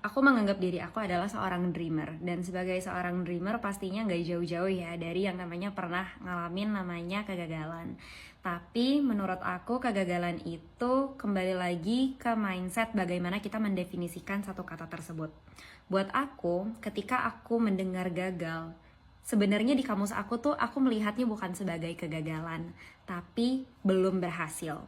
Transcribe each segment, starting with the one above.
Aku menganggap diri aku adalah seorang dreamer, dan sebagai seorang dreamer pastinya nggak jauh-jauh ya dari yang namanya pernah ngalamin namanya kegagalan. Tapi menurut aku kegagalan itu kembali lagi ke mindset bagaimana kita mendefinisikan satu kata tersebut. Buat aku, ketika aku mendengar gagal, sebenarnya di kamus aku tuh aku melihatnya bukan sebagai kegagalan, tapi belum berhasil.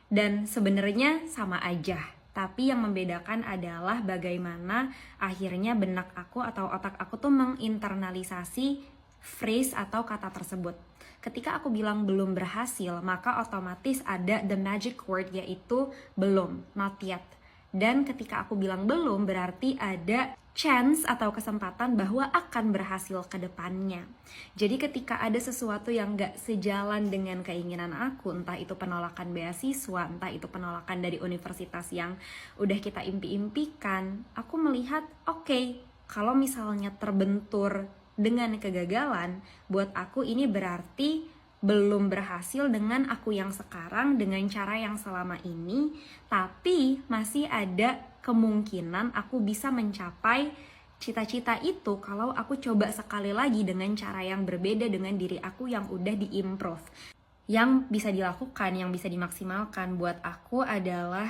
Dan sebenarnya sama aja, tapi yang membedakan adalah bagaimana akhirnya benak aku atau otak aku tuh menginternalisasi phrase atau kata tersebut. Ketika aku bilang belum berhasil, maka otomatis ada the magic word, yaitu belum, not yet. Dan ketika aku bilang belum, berarti ada chance atau kesempatan bahwa akan berhasil ke depannya. Jadi ketika ada sesuatu yang gak sejalan dengan keinginan aku, entah itu penolakan beasiswa, entah itu penolakan dari universitas yang udah kita impi-impikan, aku melihat oke, kalau misalnya terbentur dengan kegagalan, buat aku ini berarti belum berhasil dengan aku yang sekarang, dengan cara yang selama ini, tapi masih ada kemungkinan aku bisa mencapai cita-cita itu kalau aku coba sekali lagi dengan cara yang berbeda dengan diri aku yang udah diimprove. Yang bisa dilakukan, yang bisa dimaksimalkan buat aku adalah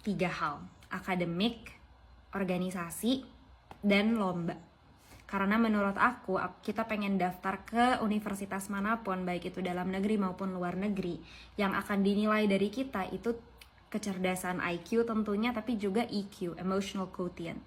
3 hal: akademik, organisasi, dan lomba. Karena menurut aku, kita pengen daftar ke universitas manapun, baik itu dalam negeri maupun luar negeri, yang akan dinilai dari kita itu kecerdasan IQ tentunya, tapi juga EQ, emotional quotient.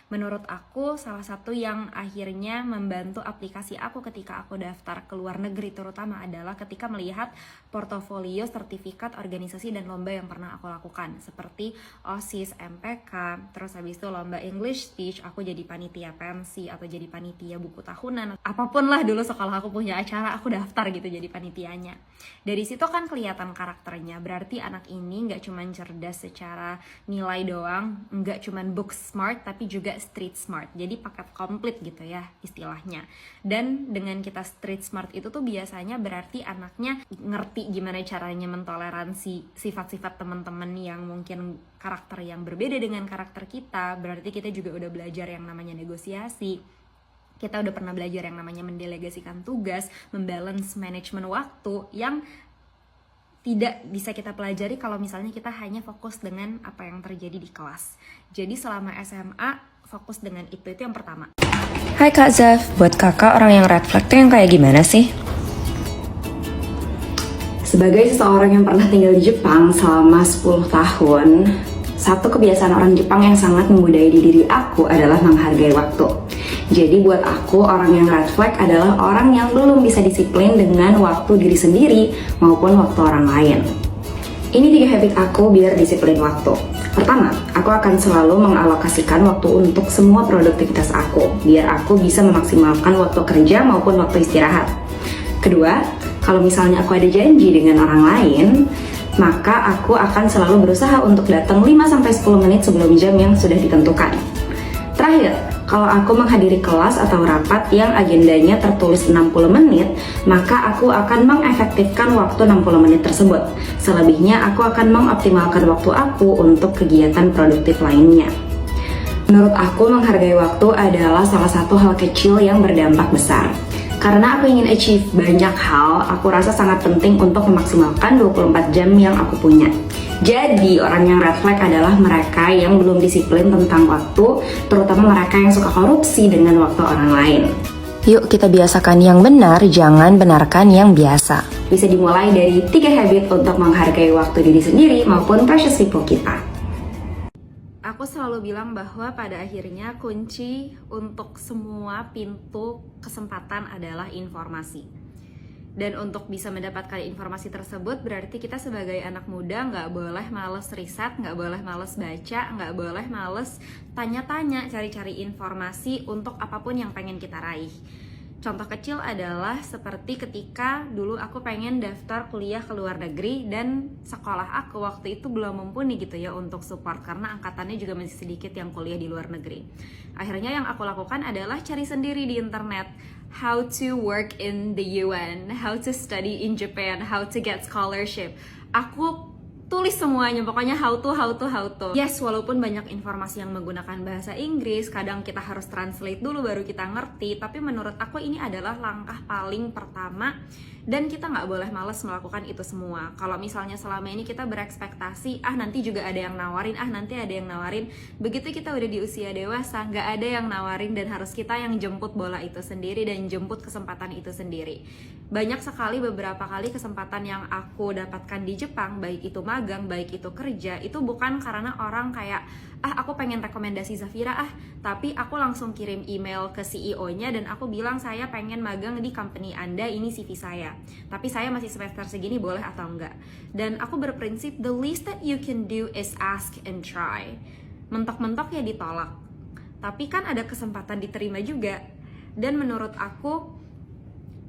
Menurut aku, salah satu yang akhirnya membantu aplikasi aku ketika aku daftar ke luar negeri terutama adalah ketika melihat portofolio sertifikat organisasi dan lomba yang pernah aku lakukan, seperti OSIS, MPK, terus habis itu lomba English Speech, aku jadi panitia pensi atau jadi panitia buku tahunan, apapun lah dulu sekolah aku punya acara, aku daftar gitu jadi panitianya. Dari situ kan kelihatan karakternya, berarti anak ini nggak cuma cerdas secara nilai doang, nggak cuma book smart, tapi juga street smart. Jadi paket komplit gitu ya istilahnya. Dan dengan kita street smart itu tuh biasanya berarti anaknya ngerti gimana caranya mentoleransi sifat-sifat teman-teman yang mungkin karakter yang berbeda dengan karakter kita. Berarti kita juga udah belajar yang namanya negosiasi. Kita udah pernah belajar yang namanya mendelegasikan tugas, membalance manajemen waktu yang tidak bisa kita pelajari kalau misalnya kita hanya fokus dengan apa yang terjadi di kelas. Jadi selama SMA fokus dengan itu yang pertama. Hai Kak Zaf, buat kakak orang yang red flag tuh yang kayak gimana sih? Sebagai seseorang yang pernah tinggal di Jepang selama 10 tahun, satu kebiasaan orang Jepang yang sangat membudaya di diri aku adalah menghargai waktu. Jadi buat aku, orang yang red flag adalah orang yang belum bisa disiplin dengan waktu diri sendiri maupun waktu orang lain. Ini 3 habit aku biar disiplin waktu. Pertama, aku akan selalu mengalokasikan waktu untuk semua produktivitas aku, biar aku bisa memaksimalkan waktu kerja maupun waktu istirahat. Kedua, kalau misalnya aku ada janji dengan orang lain, maka aku akan selalu berusaha untuk datang 5-10 menit sebelum jam yang sudah ditentukan. Terakhir, kalau aku menghadiri kelas atau rapat yang agendanya tertulis 60 menit, maka aku akan mengefektifkan waktu 60 menit tersebut. Selebihnya, aku akan mengoptimalkan waktu aku untuk kegiatan produktif lainnya. Menurut aku, menghargai waktu adalah salah satu hal kecil yang berdampak besar. Karena aku ingin achieve banyak hal, aku rasa sangat penting untuk memaksimalkan 24 jam yang aku punya. Jadi, orang yang red flag adalah mereka yang belum disiplin tentang waktu, terutama mereka yang suka korupsi dengan waktu orang lain. Yuk kita biasakan yang benar, jangan benarkan yang biasa. Bisa dimulai dari 3 habit untuk menghargai waktu diri sendiri maupun precious people kita. Aku selalu bilang bahwa pada akhirnya kunci untuk semua pintu kesempatan adalah informasi. Dan untuk bisa mendapatkan informasi tersebut berarti kita sebagai anak muda nggak boleh males riset, nggak boleh males baca, nggak boleh males tanya-tanya, cari-cari informasi untuk apapun yang pengen kita raih. Contoh kecil adalah seperti ketika dulu aku pengen daftar kuliah ke luar negeri dan sekolah aku waktu itu belum mumpuni gitu ya untuk support karena angkatannya juga masih sedikit yang kuliah di luar negeri. Akhirnya yang aku lakukan adalah cari sendiri di internet how to work in the UN, how to study in Japan, how to get scholarship. Aku tulis semuanya, pokoknya how to. Yes, walaupun banyak informasi yang menggunakan bahasa Inggris, kadang kita harus translate dulu baru kita ngerti, tapi menurut aku ini adalah langkah paling pertama dan kita nggak boleh males melakukan itu semua. Kalau misalnya selama ini kita berekspektasi, nanti juga ada yang nawarin, nanti ada yang nawarin, begitu kita udah di usia dewasa, nggak ada yang nawarin dan harus kita yang jemput bola itu sendiri dan jemput kesempatan itu sendiri. Banyak sekali beberapa kali kesempatan yang aku dapatkan di Jepang, baik itu magang, baik itu kerja, itu bukan karena orang kayak aku pengen rekomendasi Zafira tapi aku langsung kirim email ke CEO-nya dan aku bilang saya pengen magang di company Anda, ini CV saya, tapi saya masih semester segini, boleh atau enggak. Dan aku berprinsip the least that you can do is ask and try. Mentok-mentok ya ditolak, tapi kan ada kesempatan diterima juga. Dan menurut aku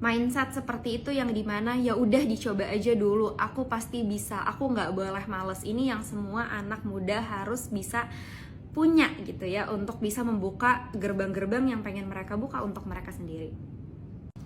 mindset seperti itu yang dimana ya udah dicoba aja dulu, aku pasti bisa, aku nggak boleh males. Ini yang semua anak muda harus bisa punya gitu ya, untuk bisa membuka gerbang-gerbang yang pengen mereka buka untuk mereka sendiri.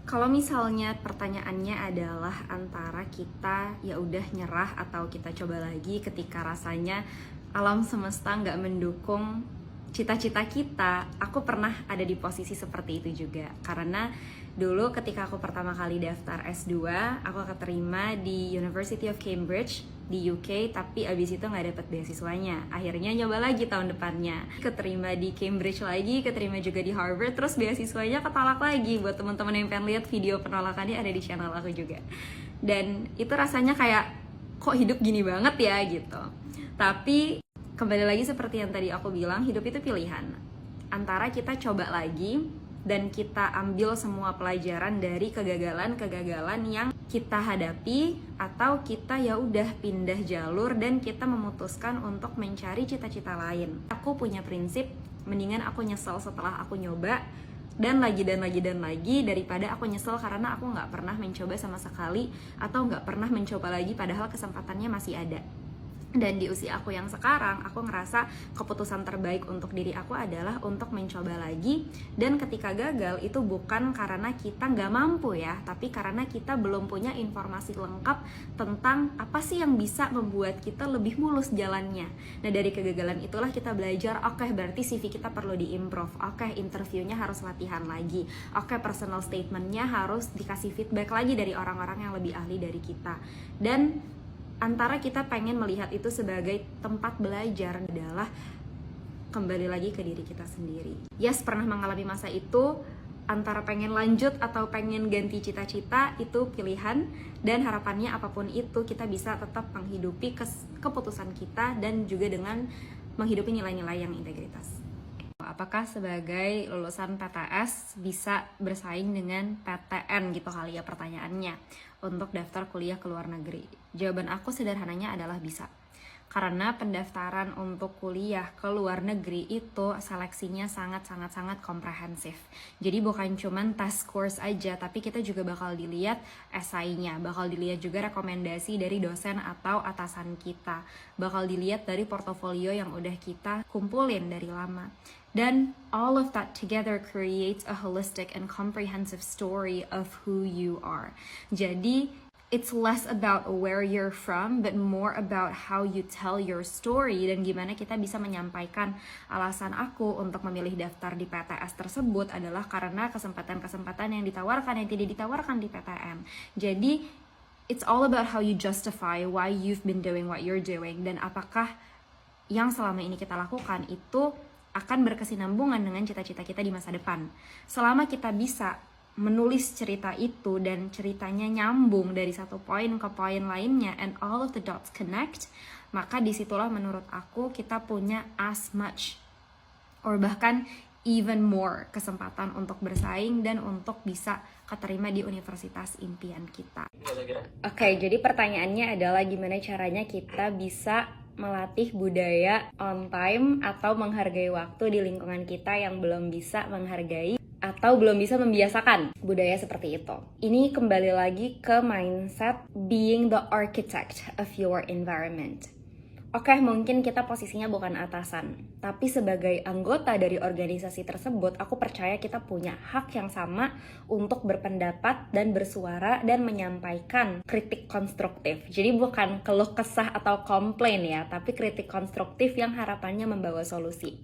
Kalau misalnya pertanyaannya adalah antara kita ya udah nyerah atau kita coba lagi ketika rasanya alam semesta nggak mendukung cita-cita kita, aku pernah ada di posisi seperti itu juga. Karena dulu ketika aku pertama kali daftar S2, aku keterima di University of Cambridge di UK, tapi abis itu nggak dapet beasiswanya. Akhirnya nyoba lagi tahun depannya, keterima di Cambridge lagi, keterima juga di Harvard, terus beasiswanya ketolak lagi. Buat teman-teman yang pengen lihat video penolakannya ada di channel aku juga. Dan itu rasanya kayak kok hidup gini banget ya gitu. Tapi kembali lagi seperti yang tadi aku bilang, hidup itu pilihan. Antara kita coba lagi dan kita ambil semua pelajaran dari kegagalan-kegagalan yang kita hadapi, atau kita ya udah pindah jalur dan kita memutuskan untuk mencari cita-cita lain. Aku punya prinsip, mendingan aku nyesel setelah aku nyoba dan lagi daripada aku nyesel karena aku nggak pernah mencoba sama sekali atau nggak pernah mencoba lagi padahal kesempatannya masih ada. Dan di usia aku yang sekarang, aku ngerasa keputusan terbaik untuk diri aku adalah untuk mencoba lagi. Dan ketika gagal itu bukan karena kita nggak mampu ya, tapi karena kita belum punya informasi lengkap tentang apa sih yang bisa membuat kita lebih mulus jalannya. Nah dari kegagalan itulah kita belajar, oke, berarti CV kita perlu diimprove, oke, interviewnya harus latihan lagi, oke, personal statementnya harus dikasih feedback lagi dari orang-orang yang lebih ahli dari kita. Dan antara kita pengen melihat itu sebagai tempat belajar adalah kembali lagi ke diri kita sendiri. Yes, pernah mengalami masa itu, antara pengen lanjut atau pengen ganti cita-cita itu pilihan, dan harapannya apapun itu kita bisa tetap menghidupi keputusan kita dan juga dengan menghidupi nilai-nilai yang integritas. Apakah sebagai lulusan PTS bisa bersaing dengan PTN gitu kali ya pertanyaannya untuk daftar kuliah ke luar negeri? Jawaban aku sederhananya adalah bisa. Karena pendaftaran untuk kuliah ke luar negeri itu seleksinya sangat komprehensif. Jadi bukan cuman tes course aja, tapi kita juga bakal dilihat esainya, bakal dilihat juga rekomendasi dari dosen atau atasan kita, bakal dilihat dari portofolio yang udah kita kumpulin dari lama. Dan all of that together creates a holistic and comprehensive story of who you are. Jadi it's less about where you're from, but more about how you tell your story dan gimana kita bisa menyampaikan alasan aku untuk memilih daftar di PTS tersebut adalah karena kesempatan-kesempatan yang ditawarkan yang tidak ditawarkan di PTN. Jadi it's all about how you justify why you've been doing what you're doing, dan apakah yang selama ini kita lakukan itu akan berkesinambungan dengan cita-cita kita di masa depan. Selama kita bisa menulis cerita itu dan ceritanya nyambung dari satu poin ke poin lainnya and all of the dots connect, maka disitulah menurut aku kita punya as much or bahkan even more kesempatan untuk bersaing dan untuk bisa keterima di universitas impian kita. Oke, jadi pertanyaannya adalah gimana caranya kita bisa melatih budaya on time atau menghargai waktu di lingkungan kita yang belum bisa menghargai atau belum bisa membiasakan budaya seperti itu. Ini kembali lagi ke mindset being the architect of your environment. Oke, mungkin kita posisinya bukan atasan, tapi sebagai anggota dari organisasi tersebut, aku percaya kita punya hak yang sama untuk berpendapat dan bersuara dan menyampaikan kritik konstruktif. Jadi bukan keluh kesah atau komplain ya, tapi kritik konstruktif yang harapannya membawa solusi.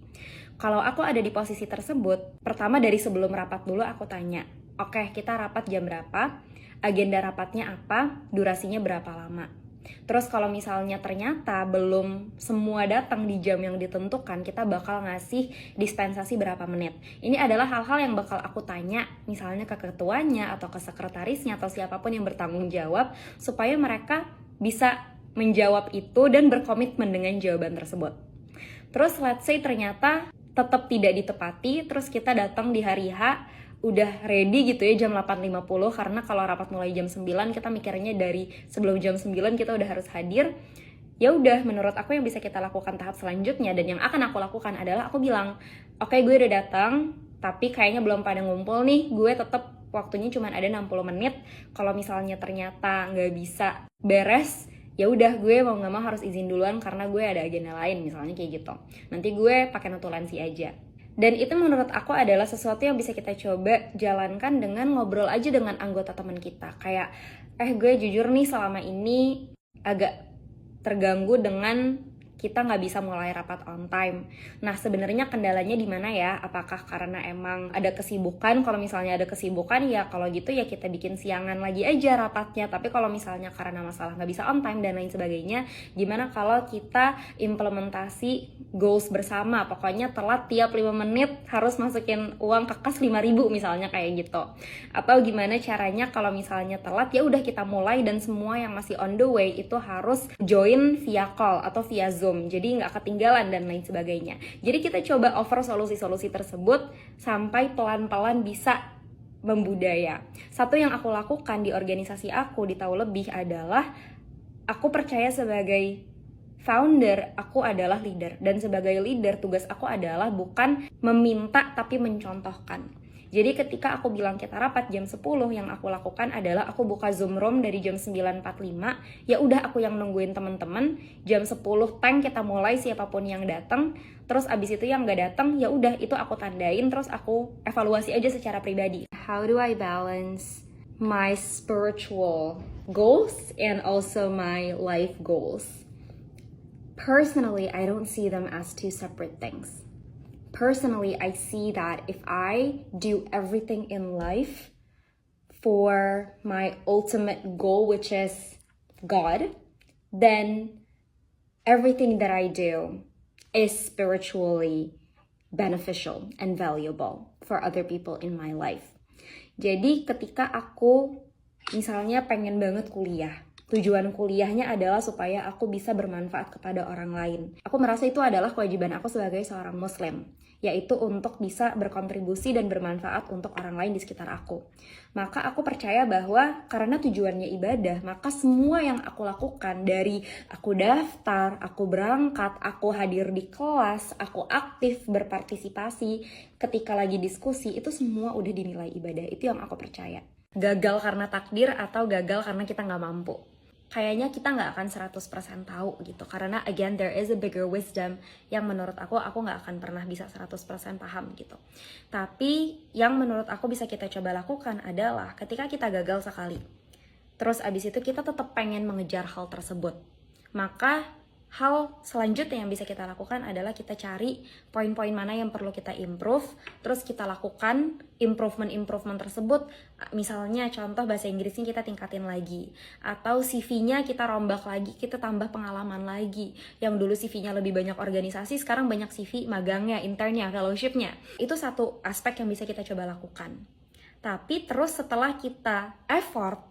Kalau aku ada di posisi tersebut, pertama dari sebelum rapat dulu aku tanya, oke, kita rapat jam berapa? Agenda rapatnya apa? Durasinya berapa lama? Terus kalau misalnya ternyata belum semua datang di jam yang ditentukan, kita bakal ngasih dispensasi berapa menit. Ini adalah hal-hal yang bakal aku tanya, misalnya ke ketuanya atau ke sekretarisnya atau siapapun yang bertanggung jawab, supaya mereka bisa menjawab itu dan berkomitmen dengan jawaban tersebut. Terus let's say ternyata tetap tidak ditepati, terus kita datang di hari H, udah ready gitu ya jam 8.50, karena kalau rapat mulai jam 9 kita mikirnya dari sebelum jam 9 kita udah harus hadir. Ya udah, menurut aku yang bisa kita lakukan tahap selanjutnya dan yang akan aku lakukan adalah aku bilang, oke, gue udah datang, tapi kayaknya belum pada ngumpul nih, gue tetap waktunya cuma ada 60 menit. Kalau misalnya ternyata nggak bisa beres, ya udah gue mau nggak mau harus izin duluan karena gue ada agenda lain, misalnya kayak gitu. Nanti gue pakai notulensi aja. Dan itu menurut aku adalah sesuatu yang bisa kita coba jalankan dengan ngobrol aja dengan anggota teman kita. Kayak, gue jujur nih selama ini agak terganggu dengan kita nggak bisa mulai rapat on time. Nah, sebenarnya kendalanya di mana ya? Apakah karena emang ada kesibukan? Kalau misalnya ada kesibukan, ya kalau gitu ya kita bikin siangan lagi aja rapatnya. Tapi kalau misalnya karena masalah nggak bisa on time dan lain sebagainya, gimana kalau kita implementasi goals bersama? Pokoknya telat tiap 5 menit harus masukin uang ke kas 5.000 misalnya kayak gitu. Atau gimana caranya kalau misalnya telat, ya udah kita mulai dan semua yang masih on the way itu harus join via call atau via Zoom. Jadi nggak ketinggalan dan lain sebagainya. Jadi kita coba offer solusi-solusi tersebut sampai pelan-pelan bisa membudaya. Satu yang aku lakukan di organisasi aku di Tahu Lebih adalah aku percaya sebagai founder, aku adalah leader. Dan sebagai leader, tugas aku adalah bukan meminta tapi mencontohkan. Jadi ketika aku bilang kita rapat jam 10, yang aku lakukan adalah aku buka Zoom room dari jam 9.45, ya udah aku yang nungguin teman-teman, jam 10 teng kita mulai siapapun yang datang, terus abis itu yang nggak datang, ya udah itu aku tandain, terus aku evaluasi aja secara pribadi. How do I balance my spiritual goals and also my life goals? Personally, I don't see them as two separate things. Personally, I see that if I do everything in life for my ultimate goal, which is God, then everything that I do is spiritually beneficial and valuable for other people in my life. Jadi ketika aku misalnya pengen banget kuliah, tujuan kuliahnya adalah supaya aku bisa bermanfaat kepada orang lain. Aku merasa itu adalah kewajiban aku sebagai seorang muslim, yaitu untuk bisa berkontribusi dan bermanfaat untuk orang lain di sekitar aku. Maka aku percaya bahwa karena tujuannya ibadah, maka semua yang aku lakukan, dari aku daftar, aku berangkat, aku hadir di kelas, aku aktif berpartisipasi, ketika lagi diskusi, itu semua udah dinilai ibadah. Itu yang aku percaya. Gagal karena takdir atau gagal karena kita nggak mampu, kayaknya kita nggak akan 100% tahu gitu. Karena again, there is a bigger wisdom yang menurut aku nggak akan pernah bisa 100% paham gitu. Tapi yang menurut aku bisa kita coba lakukan adalah ketika kita gagal sekali, terus abis itu kita tetap pengen mengejar hal tersebut, maka hal selanjutnya yang bisa kita lakukan adalah kita cari poin-poin mana yang perlu kita improve, terus kita lakukan improvement tersebut. Misalnya contoh bahasa Inggrisnya kita tingkatin lagi, atau CV-nya kita rombak lagi, kita tambah pengalaman lagi. Yang dulu CV-nya lebih banyak organisasi, sekarang banyak CV magangnya, internnya, fellowship-nya. Itu satu aspek yang bisa kita coba lakukan. Tapi terus setelah kita effort,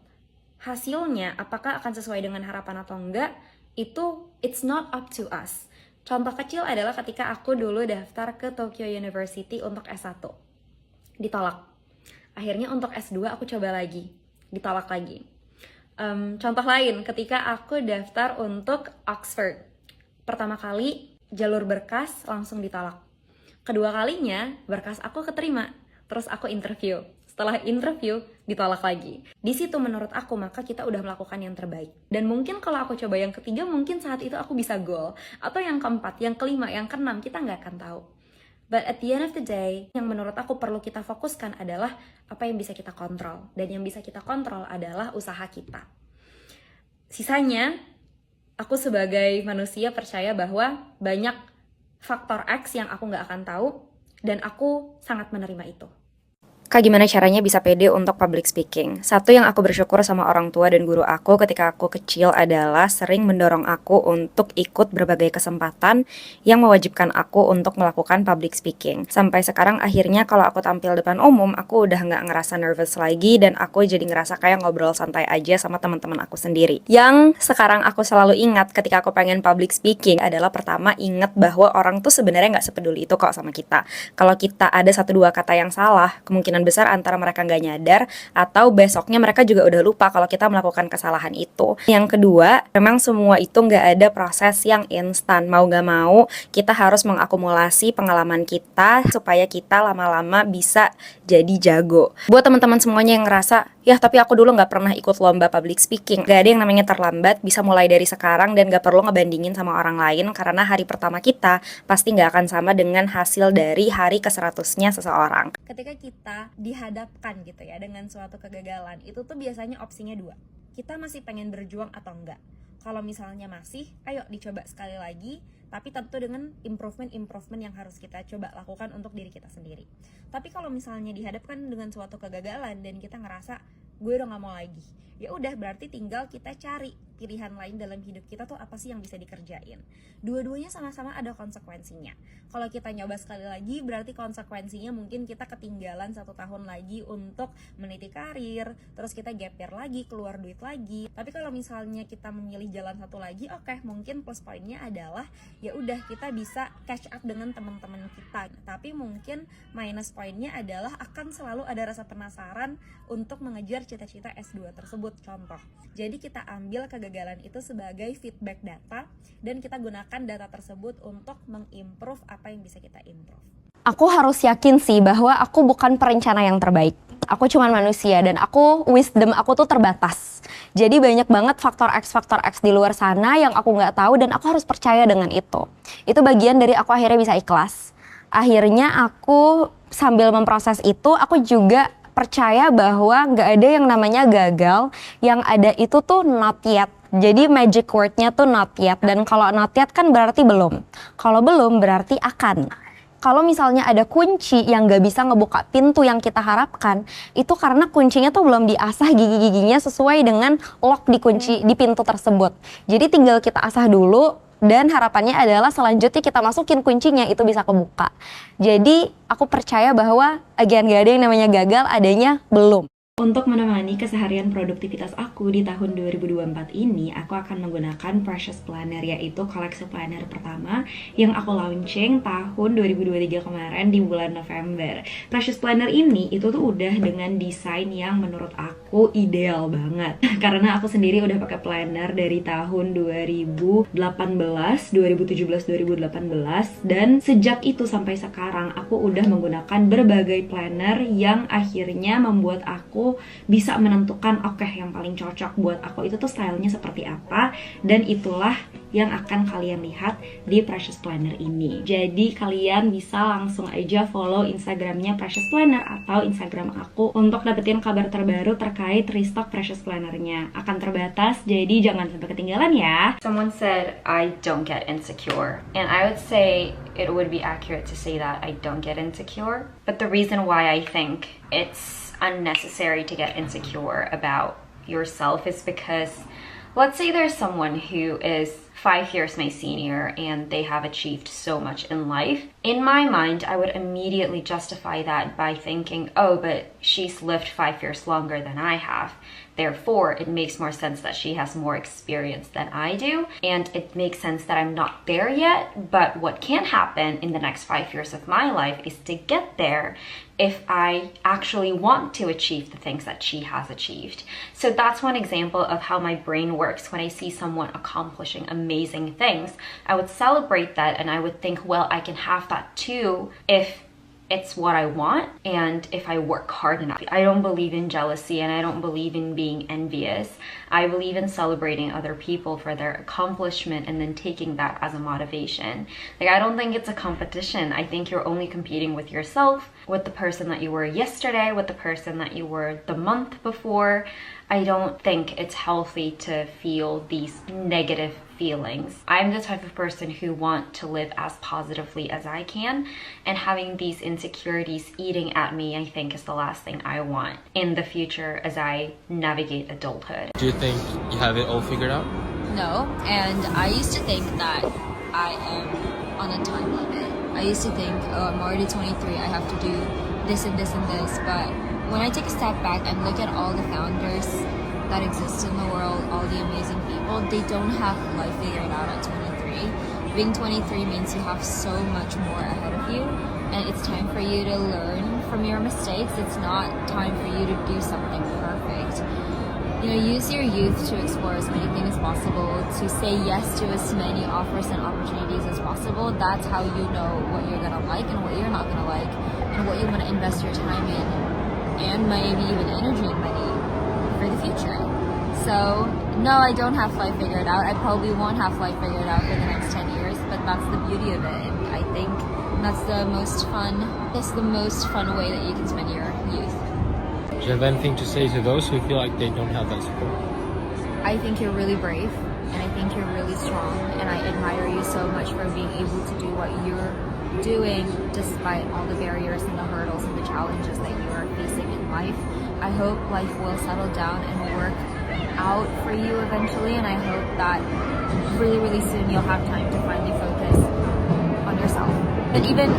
hasilnya apakah akan sesuai dengan harapan atau enggak, itu it's not up to us. Contoh kecil adalah ketika aku dulu daftar ke Tokyo University untuk S1, ditolak. Akhirnya untuk S2 aku coba lagi, ditolak lagi. Contoh lain, ketika aku daftar untuk Oxford, pertama kali jalur berkas langsung ditolak. Kedua kalinya berkas aku keterima, terus aku interview. Setelah interview, ditolak lagi. Di situ menurut aku, maka kita udah melakukan yang terbaik. Dan mungkin kalau aku coba yang ketiga, mungkin saat itu aku bisa goal. Atau yang keempat, yang kelima, yang keenam, kita nggak akan tahu. But at the end of the day, yang menurut aku perlu kita fokuskan adalah apa yang bisa kita kontrol. Dan yang bisa kita kontrol adalah usaha kita. Sisanya, aku sebagai manusia percaya bahwa banyak faktor X yang aku nggak akan tahu, dan aku sangat menerima itu. Kak, gimana caranya bisa pede untuk public speaking? Satu yang aku bersyukur sama orang tua dan guru aku ketika aku kecil adalah sering mendorong aku untuk ikut berbagai kesempatan yang mewajibkan aku untuk melakukan public speaking. Sampai sekarang akhirnya kalau aku tampil depan umum, aku udah nggak ngerasa nervous lagi dan aku jadi ngerasa kayak ngobrol santai aja sama teman-teman aku sendiri. Yang sekarang aku selalu ingat ketika aku pengen public speaking adalah pertama, ingat bahwa orang tuh sebenarnya nggak sepeduli itu kok sama kita. Kalau kita ada 1-2 kata yang salah, kemungkinan besar antara mereka nggak nyadar atau besoknya mereka juga udah lupa kalau kita melakukan kesalahan itu. Yang kedua, memang semua itu nggak ada proses yang instan. Mau nggak mau, kita harus mengakumulasi pengalaman kita supaya kita lama-lama bisa jadi jago. Buat teman-teman semuanya yang ngerasa, ya tapi aku dulu nggak pernah ikut lomba public speaking, nggak ada yang namanya terlambat, bisa mulai dari sekarang dan nggak perlu ngebandingin sama orang lain karena hari pertama kita pasti nggak akan sama dengan hasil dari hari ke-100-nya seseorang. Ketika kita dihadapkan gitu ya dengan suatu kegagalan, itu tuh biasanya opsinya 2. Kita masih pengen berjuang atau enggak. Kalau misalnya masih, ayo dicoba sekali lagi, tapi tentu dengan improvement yang harus kita coba lakukan untuk diri kita sendiri. Tapi kalau misalnya dihadapkan dengan suatu kegagalan dan kita ngerasa gue udah gak mau lagi, ya udah berarti tinggal kita cari pilihan lain dalam hidup kita tuh apa sih yang bisa dikerjain. Dua-duanya sama-sama ada konsekuensinya. Kalau kita nyoba sekali lagi, berarti konsekuensinya mungkin kita ketinggalan 1 tahun lagi untuk meniti karir, terus kita gap year lagi, keluar duit lagi. Tapi kalau misalnya kita memilih jalan satu lagi, oke, mungkin plus poinnya adalah ya udah kita bisa catch up dengan teman-teman kita. Tapi mungkin minus poinnya adalah akan selalu ada rasa penasaran untuk mengejar cita-cita S2 tersebut, contoh. Jadi kita ambil kegagalan itu sebagai feedback data dan kita gunakan data tersebut untuk mengimprove apa yang bisa kita improve. Aku harus yakin sih bahwa aku bukan perencana yang terbaik. Aku cuma manusia dan wisdom aku tuh terbatas. Jadi banyak banget faktor X di luar sana yang aku nggak tahu dan aku harus percaya dengan itu. Itu bagian dari aku akhirnya bisa ikhlas. Akhirnya aku sambil memproses itu, aku juga percaya bahwa nggak ada yang namanya gagal, yang ada itu tuh not yet. Jadi magic word-nya tuh not yet, dan kalau not yet kan berarti belum. Kalau belum berarti akan. Kalau misalnya ada kunci yang nggak bisa ngebuka pintu yang kita harapkan, itu karena kuncinya tuh belum diasah gigi-giginya sesuai dengan lock di pintu tersebut. Jadi tinggal kita asah dulu, dan harapannya adalah selanjutnya kita masukin kuncinya itu bisa kebuka. Jadi aku percaya bahwa again gak ada yang namanya gagal, adanya belum. Untuk menemani keseharian produktivitas aku di tahun 2024 ini, aku akan menggunakan Precious Planner, yaitu koleksi planner pertama yang aku launching tahun 2023 kemarin di bulan November. Precious Planner ini itu tuh udah dengan desain yang menurut aku ideal banget. Karena aku sendiri udah pakai planner dari tahun 2017, 2018, dan sejak itu sampai sekarang aku udah menggunakan berbagai planner yang akhirnya membuat aku bisa menentukan oke, yang paling cocok buat aku itu tuh stylenya seperti apa, dan itulah yang akan kalian lihat di Precious Planner ini. Jadi kalian bisa langsung aja follow Instagramnya Precious Planner atau Instagram aku untuk dapetin kabar terbaru terkait restock Precious Plannernya. Akan terbatas, jadi jangan sampai ketinggalan ya. Someone said I don't get insecure, and I would say it would be accurate to say that I don't get insecure. But the reason why I think it's unnecessary to get insecure about yourself is because let's say there's someone who is 5 years my senior and they have achieved so much in life. In my mind, I would immediately justify that by thinking, oh, but she's lived 5 years longer than I have. Therefore, it makes more sense that she has more experience than I do, and it makes sense that I'm not there yet. But what can happen in the next 5 years of my life is to get there if I actually want to achieve the things that she has achieved. So that's one example of how my brain works. When I see someone accomplishing amazing things, I would celebrate that and I would think, well, I can have that too if it's what I want, and if I work hard enough. I don't believe in jealousy, and I don't believe in being envious. I believe in celebrating other people for their accomplishment and then taking that as a motivation. Like, I don't think it's a competition. I think you're only competing with yourself, with the person that you were yesterday, with the person that you were the month before. I don't think it's healthy to feel these negative feelings. I'm the type of person who want to live as positively as I can, and having these insecurities eating at me, I think, is the last thing I want in the future as I navigate adulthood. Do you think you have it all figured out? No, and I used to think that I am on a time limit. I used to think, oh, I'm already 23, I have to do this and this and this, but when I take a step back and look at all the founders that exist in the world, all the amazing people, they don't have life figured out at 23. Being 23 means you have so much more ahead of you, and it's time for you to learn from your mistakes. It's not time for you to do something perfect. You know, use your youth to explore as many things as possible, to say yes to as many offers and opportunities as possible. That's how you know what you're gonna like and what you're not gonna like, and what you want to invest your time in, and maybe even energy and money for the future. So, no, I don't have life figured out. I probably won't have life figured out for the next 10 years, but that's the beauty of it. And I think that's the most fun way that you can spend your youth. Do you have anything to say to those who feel like they don't have that support? I think you're really brave, and I think you're really strong, and I admire you so much for being able to do what you're doing despite all the barriers and the hurdles and the challenges that you are facing in life. I hope life will settle down and work out for you eventually, and I hope that really, really soon you'll have time to finally focus on yourself. But even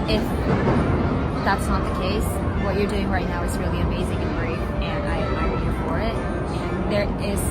if that's not the case, what you're doing right now is really amazing and brave, and I admire you for it. And there is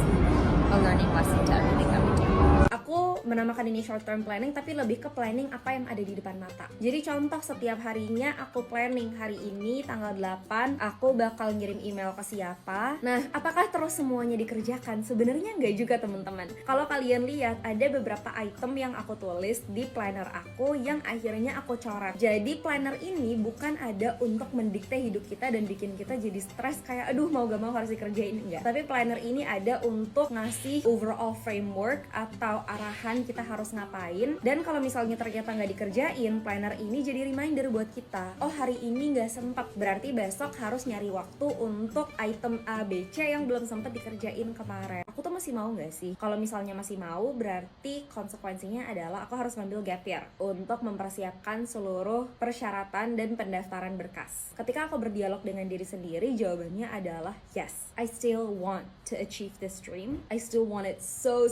a learning lesson to everything that we do. Aku menamakan ini short term planning, tapi lebih ke planning apa yang ada di depan mata. Jadi contoh, setiap harinya aku planning, hari ini tanggal 8 aku bakal ngirim email ke siapa. Nah, apakah terus semuanya dikerjakan? Sebenarnya enggak juga, teman-teman. Kalau kalian lihat, ada beberapa item yang aku tulis di planner aku yang akhirnya aku coret. Jadi planner ini bukan ada untuk mendikte hidup kita dan bikin kita jadi stres kayak aduh mau gak mau harus dikerjain, enggak. Tapi planner ini ada untuk ngasih overall framework atau arahan kita harus ngapain. Dan kalau misalnya ternyata nggak dikerjain, planner ini jadi reminder buat kita, oh hari ini nggak sempat, berarti besok harus nyari waktu untuk item A, B, C yang belum sempat dikerjain kemarin. Aku tuh masih mau nggak sih? Kalau misalnya masih mau, berarti konsekuensinya adalah aku harus ngambil gap year untuk mempersiapkan seluruh persyaratan dan pendaftaran berkas. Ketika aku berdialog dengan diri sendiri, jawabannya adalah yes, I still want to achieve this dream. I still want it so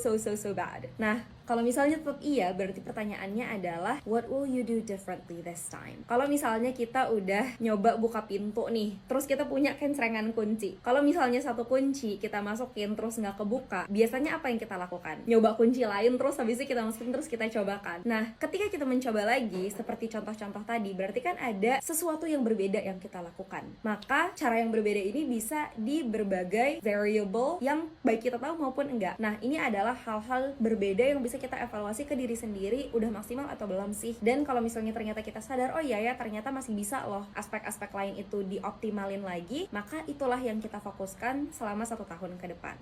bad. Nah, kalau misalnya tetap iya, berarti pertanyaannya adalah what will you do differently this time? Kalau misalnya kita udah nyoba buka pintu nih, terus kita punya kencengan kunci. Kalau misalnya satu kunci kita masukin terus nggak kebuka, biasanya apa yang kita lakukan? Nyoba kunci lain, terus habis itu kita masukin terus kita cobakan. Nah, ketika kita mencoba lagi seperti contoh-contoh tadi, berarti kan ada sesuatu yang berbeda yang kita lakukan. Maka cara yang berbeda ini bisa di berbagai variable yang baik kita tahu maupun enggak. Nah, ini adalah hal-hal berbeda yang bisa kita evaluasi ke diri sendiri, udah maksimal atau belum sih. Dan kalau misalnya ternyata kita sadar, oh iya ya ternyata masih bisa loh aspek-aspek lain itu dioptimalin lagi, maka itulah yang kita fokuskan selama 1 tahun ke depan.